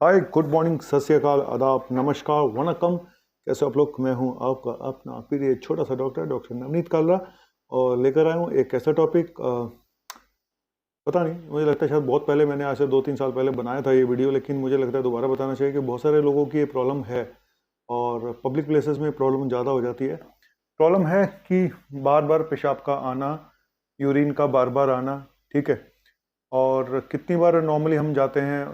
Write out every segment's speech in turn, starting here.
हाय, good morning, सत श्री अकाल, आदाब, नमस्कार, वनकम। कैसे आप लोग? मैं हूं आपका अपना फिर ये छोटा सा डॉक्टर नवनीत कालरा, और लेकर आया हूं एक ऐसा टॉपिक। पता नहीं, मुझे लगता है शायद बहुत पहले मैंने आज से 2-3 साल पहले बनाया था ये वीडियो, लेकिन मुझे लगता है दोबारा बताना चाहिए कि बहुत सारे लोगों की ये प्रॉब्लम है और पब्लिक प्लेसेस में प्रॉब्लम ज़्यादा हो जाती है। प्रॉब्लम है कि बार बार पेशाब का आना, यूरिन का बार बार आना, ठीक है। और कितनी बार नॉर्मली हम जाते हैं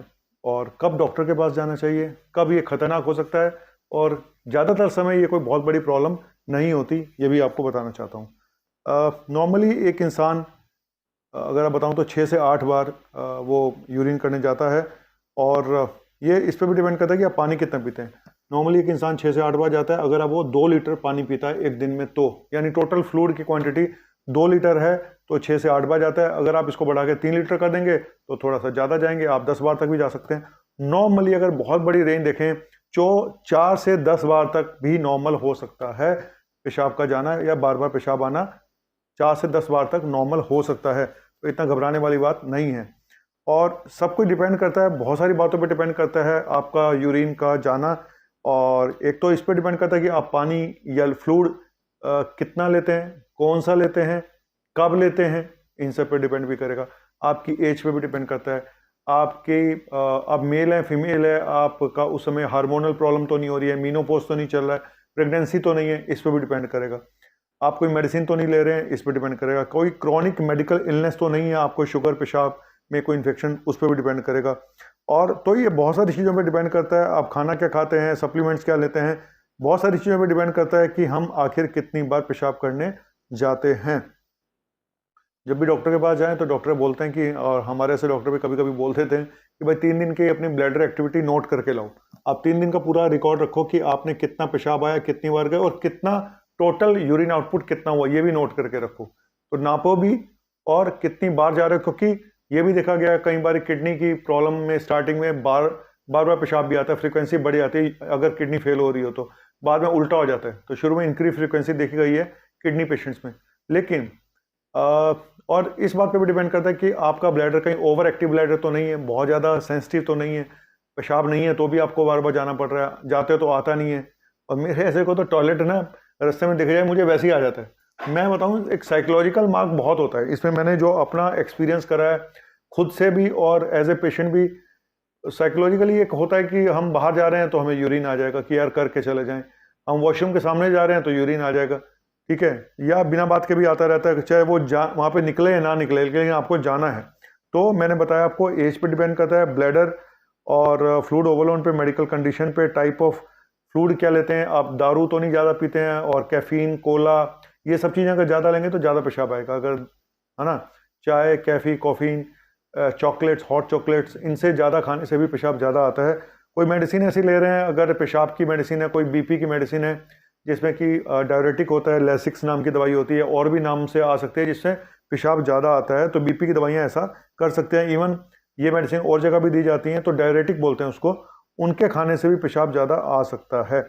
और कब डॉक्टर के पास जाना चाहिए, कब ये खतरनाक हो सकता है, और ज़्यादातर समय ये कोई बहुत बड़ी प्रॉब्लम नहीं होती, ये भी आपको बताना चाहता हूँ। नॉर्मली एक इंसान, अगर आप बताऊं तो 6 से 8 बार वो यूरिन करने जाता है, और ये इस पर भी डिपेंड करता है कि आप पानी कितना पीते हैं। नॉर्मली एक इंसान 6 से 8 बार जाता है अगर आप वो 2 लीटर पानी पीता है एक दिन में, तो यानी टोटल फ्लूइड की क्वांटिटी 2 लीटर है, तो 6 से 8 बार जाता है। अगर आप इसको बढ़ा के 3 लीटर कर देंगे तो थोड़ा सा ज़्यादा जाएंगे, आप 10 बार तक भी जा सकते हैं। नॉर्मली अगर बहुत बड़ी रेंज देखें तो 4 से 10 बार तक भी नॉर्मल हो सकता है पेशाब का जाना, या बार बार पेशाब आना 4 से 10 बार तक नॉर्मल हो सकता है, तो इतना घबराने वाली बात नहीं है। और सब कुछ डिपेंड करता है, बहुत सारी बातों पे डिपेंड करता है आपका यूरिन का जाना। और एक तो इस पे डिपेंड करता है कि आप पानी या फ्लूइड कितना लेते हैं, कौन सा लेते हैं, कब लेते हैं, इन सब पे डिपेंड भी करेगा। आपकी एज पे भी डिपेंड करता है, आपकी आप मेल है फीमेल है, आपका उस समय हार्मोनल प्रॉब्लम तो नहीं हो रही है, मीनोपॉज तो नहीं चल रहा है, प्रेगनेंसी तो नहीं है, इस पे भी डिपेंड करेगा। आप कोई मेडिसिन तो नहीं ले रहे हैं, इस पर डिपेंड करेगा। कोई क्रॉनिक मेडिकल इलनेस तो नहीं है, आपको शुगर, पेशाब में कोई इन्फेक्शन, उस पर भी डिपेंड करेगा। और तो ये बहुत सारी चीज़ों पे डिपेंड करता है, आप खाना क्या खाते हैं, सप्लीमेंट्स क्या लेते हैं, बहुत सारी चीज़ों पे डिपेंड करता है कि हम आखिर कितनी बार पेशाब करने जाते हैं। जब भी डॉक्टर के पास जाएं तो डॉक्टर बोलते हैं कि, और हमारे ऐसे डॉक्टर भी कभी कभी बोलते थे कि भाई 3 दिन की अपनी ब्लैडर एक्टिविटी नोट करके लाओ। आप 3 दिन का पूरा रिकॉर्ड रखो कि आपने कितना पेशाब आया, कितनी बार गए, और कितना टोटल यूरिन आउटपुट कितना हुआ, ये भी नोट करके रखो। तो नापो भी, और कितनी बार जा रहे हो, क्योंकि ये भी देखा गया है कई बार किडनी की प्रॉब्लम में स्टार्टिंग में बार बार पेशाब भी आता है, फ्रीक्वेंसी बढ़ जाती है। अगर किडनी फेल हो रही हो तो बाद में उल्टा हो जाता है। तो शुरू में इंक्रीज फ्रीक्वेंसी देखी गई है किडनी पेशेंट्स में, लेकिन और इस बात पे भी डिपेंड करता है कि आपका ब्लैडर कहीं ओवर एक्टिव ब्लैडर तो नहीं है, बहुत ज़्यादा सेंसिटिव तो नहीं है, पेशाब नहीं है तो भी आपको बार बार जाना पड़ रहा है, जाते हो तो आता नहीं है। और मेरे ऐसे को तो टॉयलेट ना रास्ते में दिख जाए मुझे वैसे ही आ जाता है। मैं बताऊं, एक साइकोलॉजिकल मार्क बहुत होता है इसमें। मैंने जो अपना एक्सपीरियंस करा है खुद से भी और एज ए पेशेंट भी, साइकोलॉजिकली एक होता है कि हम बाहर जा रहे हैं तो हमें यूरिन आ जाएगा कि यार करके चले जाएं, हम वॉशरूम के सामने जा रहे हैं तो यूरिन आ जाएगा, ठीक है, या बिना बात के भी आता रहता है, चाहे वो वहाँ पे निकले या ना निकले, लेकिन आपको जाना है। तो मैंने बताया आपको एज पे डिपेंड करता है, ब्लैडर और फ्लूइड ओवरलोड पे, मेडिकल कंडीशन पे, टाइप ऑफ फ्लूइड क्या लेते हैं, आप दारू तो नहीं ज़्यादा पीते हैं, और कैफीन, कोला, ये सब चीज़ें अगर ज़्यादा लेंगे तो ज़्यादा पेशाब आएगा। अगर, है ना, चाय, कैफी, कॉफ़ीन, चॉकलेट्स, हॉट चॉकलेट्स, इनसे ज़्यादा खाने से भी पेशाब ज़्यादा आता है। कोई मेडिसिन ऐसी ले रहे हैं, अगर पेशाब की मेडिसिन है, कोई बीपी की मेडिसिन है जिसमें कि डायरेटिक होता है, लेसिक्स नाम की दवाई होती है, और भी नाम से आ सकती है जिससे पेशाब ज़्यादा आता है, तो बीपी की दवाइयाँ ऐसा कर सकते हैं। इवन ये मेडिसिन और जगह भी दी जाती हैं, तो डायरेटिक बोलते हैं उसको, उनके खाने से भी पेशाब ज़्यादा आ सकता है।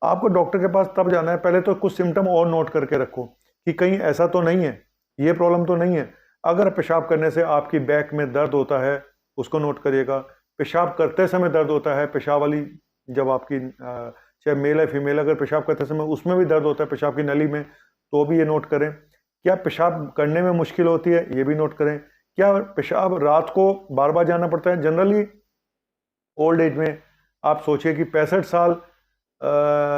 आपको डॉक्टर के पास तब जाना है, पहले तो कुछ सिम्टम और नोट करके रखो कि कहीं ऐसा तो नहीं है, ये प्रॉब्लम तो नहीं है। अगर पेशाब करने से आपकी बैक में दर्द होता है, उसको नोट करिएगा। पेशाब करते समय दर्द होता है, पेशाब वाली, जब आपकी चाहे मेल है फीमेल, अगर पेशाब करते समय उसमें भी दर्द होता है पेशाब की नली में, तो भी ये नोट करें। क्या पेशाब करने में मुश्किल होती है, ये भी नोट करें। क्या पेशाब रात को बार बार जाना पड़ता है? जनरली ओल्ड एज में, आप सोचिए कि 65 साल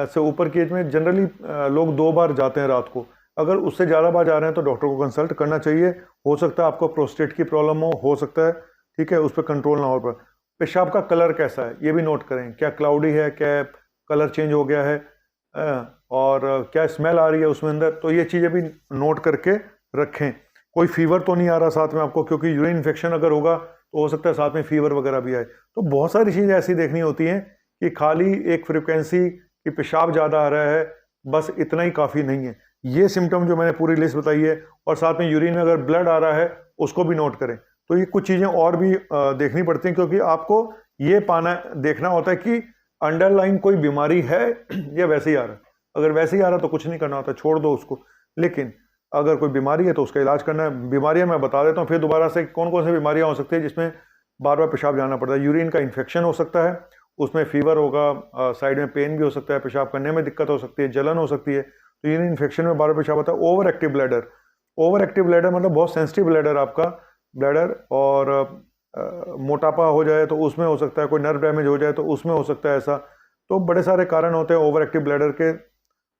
से ऊपर की एज में जनरली लोग 2 बार जाते हैं रात को। अगर उससे ज़्यादा बार जा रहे हैं तो डॉक्टर को कंसल्ट करना चाहिए। हो सकता है आपको प्रोस्टेट की प्रॉब्लम हो सकता है, ठीक है, उस पर कंट्रोल ना हो पाए। पेशाब का कलर कैसा है, ये भी नोट करें। क्या क्लाउडी है, क्या कलर चेंज हो गया है, और क्या स्मेल आ रही है उसमें अंदर, तो ये चीज़ें भी नोट करके रखें। कोई फीवर तो नहीं आ रहा साथ में आपको, क्योंकि यूरिन इन्फेक्शन अगर होगा तो हो सकता है साथ में फीवर वगैरह भी आए। तो बहुत सारी चीज़ें ऐसी देखनी होती हैं कि खाली एक फ्रिक्वेंसी कि पेशाब ज़्यादा आ रहा है, बस इतना ही काफ़ी नहीं है। ये सिम्टम जो मैंने पूरी लिस्ट बताई है, और साथ में यूरिन में अगर ब्लड आ रहा है उसको भी नोट करें। तो ये कुछ चीज़ें और भी देखनी पड़ती हैं, क्योंकि आपको ये देखना होता है कि अंडरलाइन कोई बीमारी है या वैसे ही आ रहा है। अगर वैसे ही आ रहा तो कुछ नहीं करना होता, छोड़ दो उसको। लेकिन अगर कोई बीमारी है तो उसका इलाज करना है। बीमारियां मैं बता देता हूँ फिर दोबारा से, कौन कौन सी बीमारियां हो सकती है जिसमें बार बार पेशाब जाना पड़ता है। यूरिन का इन्फेक्शन हो सकता है, उसमें फीवर होगा, साइड में पेन भी हो सकता है, पेशाब करने में दिक्कत हो सकती है, जलन हो सकती है। तो यूरिन इन्फेक्शन में बार बार पेशाब होता है। Over active bladder, over active bladder मतलब बहुत सेंसिटिव ब्लैडर आपका ब्लैडर, और मोटापा हो जाए तो उसमें हो सकता है, कोई नर्व डैमेज हो जाए तो उसमें हो सकता है ऐसा। तो बड़े सारे कारण होते हैं ओवर एक्टिव ब्लैडर के।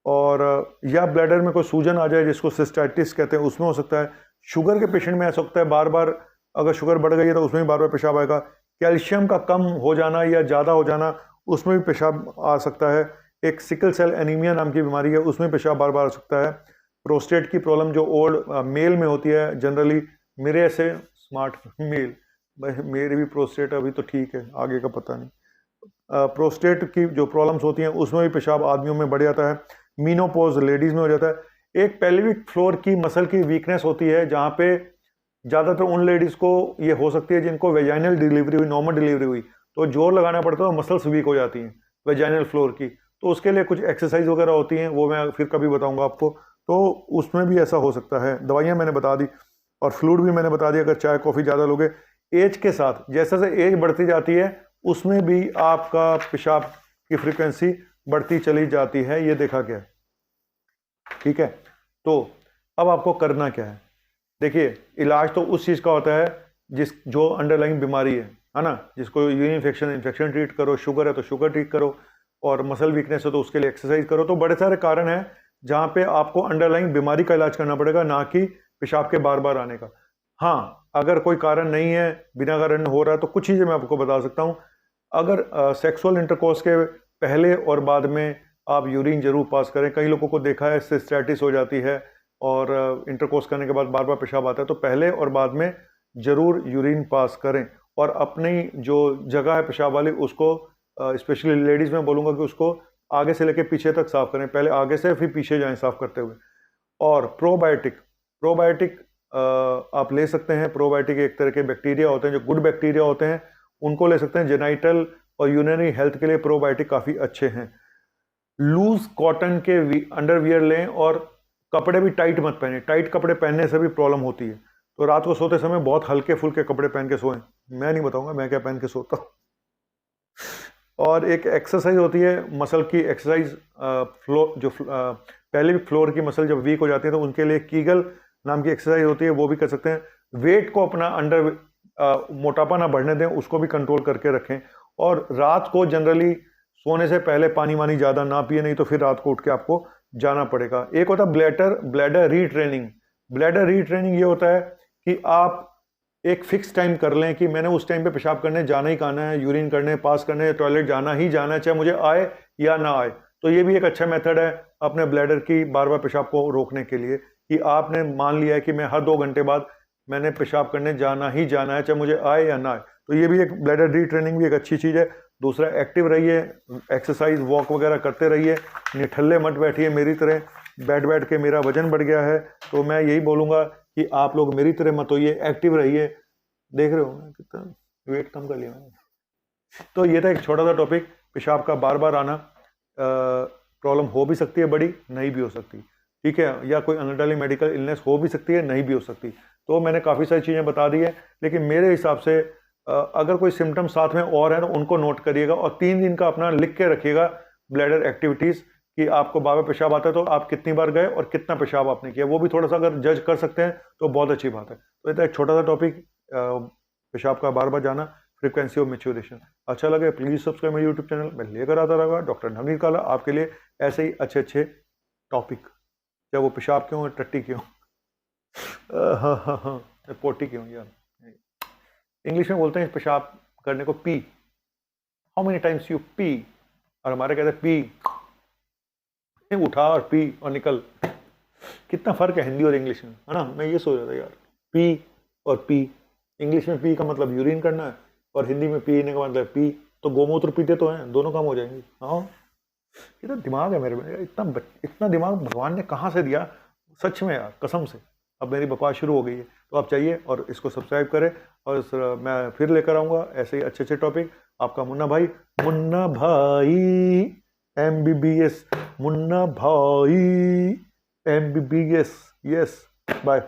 और या ब्लैडर में कोई सूजन आ जाए जिसको सिस्टाइटिस कहते हैं, उसमें हो सकता है। शुगर के पेशेंट में ऐसा होता है, बार बार अगर शुगर बढ़ गई है तो उसमें भी बार बार पेशाब आएगा। कैल्शियम का कम हो जाना या ज़्यादा हो जाना, उसमें भी पेशाब आ सकता है। एक सिकल सेल एनीमिया नाम की बीमारी है, उसमें पेशाब बार बार आ सकता है। प्रोस्टेट की प्रॉब्लम जो ओल्ड मेल में होती है जनरली, मेरे ऐसे स्मार्ट मेल, मेरी भी प्रोस्टेट अभी तो ठीक है, आगे का पता नहीं। प्रोस्टेट की जो प्रॉब्लम्स होती हैं उसमें भी पेशाब आदमियों में बढ़ जाता है। मीनोपॉज लेडीज में हो जाता है। एक पेल्विक फ्लोर की मसल की वीकनेस होती है, जहाँ पे ज़्यादातर उन लेडीज़ को ये हो सकती है जिनको वेजाइनल डिलीवरी हुई, नॉर्मल डिलीवरी हुई, तो जोर लगाना पड़ता है, मसल्स वीक हो जाती हैं वेजाइनल फ्लोर की। तो उसके लिए कुछ एक्सरसाइज वगैरह होती हैं, वो मैं फिर कभी बताऊंगा आपको। तो उसमें भी ऐसा हो सकता है। दवाइयाँ मैंने बता दी और फ्लूइड भी मैंने बता दिया। अगर चाय कॉफ़ी ज़्यादा लोगे, एज के साथ जैसे जैसे एज बढ़ती जाती है उसमें भी आपका पेशाब की फ्रीक्वेंसी बढ़ती चली जाती है, ये देखा गया है। ठीक है, तो अब आपको करना क्या है? देखिए, इलाज तो उस चीज़ का होता है जो अंडरलाइंग बीमारी है ना। जिसको यूरिन इन्फेक्शन ट्रीट करो, शुगर है तो शुगर ट्रीट करो, और मसल वीकनेस है तो उसके लिए एक्सरसाइज करो। तो बड़े सारे कारण हैं जहाँ पे आपको अंडरलाइंग बीमारी का इलाज करना पड़ेगा, ना कि पेशाब के बार बार आने का। हाँ, अगर कोई कारण नहीं है, बिना कारण हो रहा है, तो कुछ चीज़ें मैं आपको बता सकता हूँ। अगर सेक्सुअल इंटरकोर्स के पहले और बाद में आप यूरिन जरूर पास करें। कई लोगों को देखा है सिस्टाइटिस हो जाती है और इंटरकोर्स करने के बाद बार बार पेशाब आता है, तो पहले और बाद में जरूर यूरिन पास करें। और अपनी जो जगह है पेशाब वाली, उसको स्पेशली लेडीज़ में बोलूँगा कि उसको आगे से लेकर पीछे तक साफ करें। पहले आगे से फिर पीछे जाएं साफ करते हुए। और प्रोबायोटिक आप ले सकते हैं। प्रोबायोटिक एक तरह के बैक्टीरिया होते हैं जो गुड बैक्टीरिया होते हैं, उनको ले सकते हैं। जेनाइटल और यूरिनरी हेल्थ के लिए प्रोबायोटिक काफ़ी अच्छे हैं। लूज कॉटन के अंडरवियर लें, और कपड़े भी टाइट मत पहने। टाइट कपड़े पहनने से भी प्रॉब्लम होती है। तो रात को सोते समय बहुत हल्के फुल्के कपड़े पहन के सोएं। मैं नहीं बताऊंगा मैं क्या पहन के सोता हूँ। और एक एक्सरसाइज होती है मसल की एक्सरसाइज, पहले भी फ्लोर की मसल जब वीक हो जाती है तो उनके लिए कीगल नाम की एक्सरसाइज होती है, वो भी कर सकते हैं। वेट को अपना मोटापा ना बढ़ने दें, उसको भी कंट्रोल करके रखें। और रात को जनरली सोने से पहले पानी वानी ज़्यादा ना पिए, नहीं तो फिर रात को उठ के आपको जाना पड़ेगा। एक होता है ब्लैडर रीट्रेनिंग। ब्लैडर रीट्रेनिंग ये होता है कि आप एक फिक्स टाइम कर लें कि मैंने उस टाइम पे पेशाब करने जाना ही जाना है, यूरिन करने, पास करने, टॉयलेट जाना ही जाना है, चाहे मुझे आए या ना आए। तो ये भी एक अच्छा मेथड है अपने ब्लैडर की बार बार पेशाब को रोकने के लिए, कि आपने मान लिया है कि मैं हर 2 घंटे बाद मैंने पेशाब करने जाना ही जाना है, चाहे मुझे आए या ना आए। तो ये भी एक ब्लैडर रीट्रेनिंग भी एक अच्छी चीज़ है। दूसरा, एक्टिव रहिए, एक्सरसाइज वॉक वगैरह करते रहिए, निठल्ले मत बैठिए मेरी तरह। बैठ के मेरा वजन बढ़ गया है, तो मैं यही बोलूँगा कि आप लोग मेरी तरह मत होइए, एक्टिव रहिए। देख रहे हो मैं कितना वेट कम कर लिया मैंने। तो ये था एक छोटा सा टॉपिक, पेशाब का बार बार आना। प्रॉब्लम हो भी सकती है बड़ी, नहीं भी हो सकती, ठीक है, या कोई अंडरलाइंग मेडिकल इलनेस हो भी सकती है, नहीं भी हो सकती। तो मैंने काफ़ी सारी चीज़ें बता दी है, लेकिन मेरे हिसाब से अगर कोई सिम्टम साथ में और है तो उनको नोट करिएगा, और 3 दिन का अपना लिख के रखिएगा ब्लैडर एक्टिविटीज़, कि आपको बार बार पेशाब आता है तो आप कितनी बार गए और कितना पेशाब आपने किया, वो भी थोड़ा सा अगर जज कर सकते हैं तो बहुत अच्छी बात है। तो ये था एक छोटा सा टॉपिक, पेशाब का बार बार जाना, फ्रीक्वेंसी ऑफ मैच्योरेशन। अच्छा लगे प्लीज़ सब्सक्राइब मेरे यूट्यूब चैनल। मैं लेकर आता रहेगा डॉक्टर नवनीत काला आपके लिए ऐसे ही अच्छे अच्छे टॉपिक, चाहे वो पेशाब क्यों, टट्टी क्यों, हाँ, पोटी क्यों यार। इंग्लिश में बोलते हैं पेशाब करने को P, how many times U P, और हमारे कहते हैं पी, उठा और पी और निकल। कितना फर्क है हिंदी और इंग्लिश में, है ना। मैं ये सोच रहा था यार, पी और पी, इंग्लिश में पी का मतलब यूरिन करना है, और हिंदी में पीने का मतलब पी, तो गोमूत्र पीते तो हैं, दोनों काम हो जाएंगे। हाँ, इतना दिमाग है मेरे में, इतना दिमाग भगवान ने कहाँ से दिया, सच में यार, कसम से। अब मेरी बकवास शुरू हो गई है, तो आप चाहिए और इसको सब्सक्राइब करें, और मैं फिर लेकर आऊँगा ऐसे ही अच्छे अच्छे टॉपिक। आपका मुन्ना भाई MBBS, मुन्ना भाई MBBS, यस, बाय।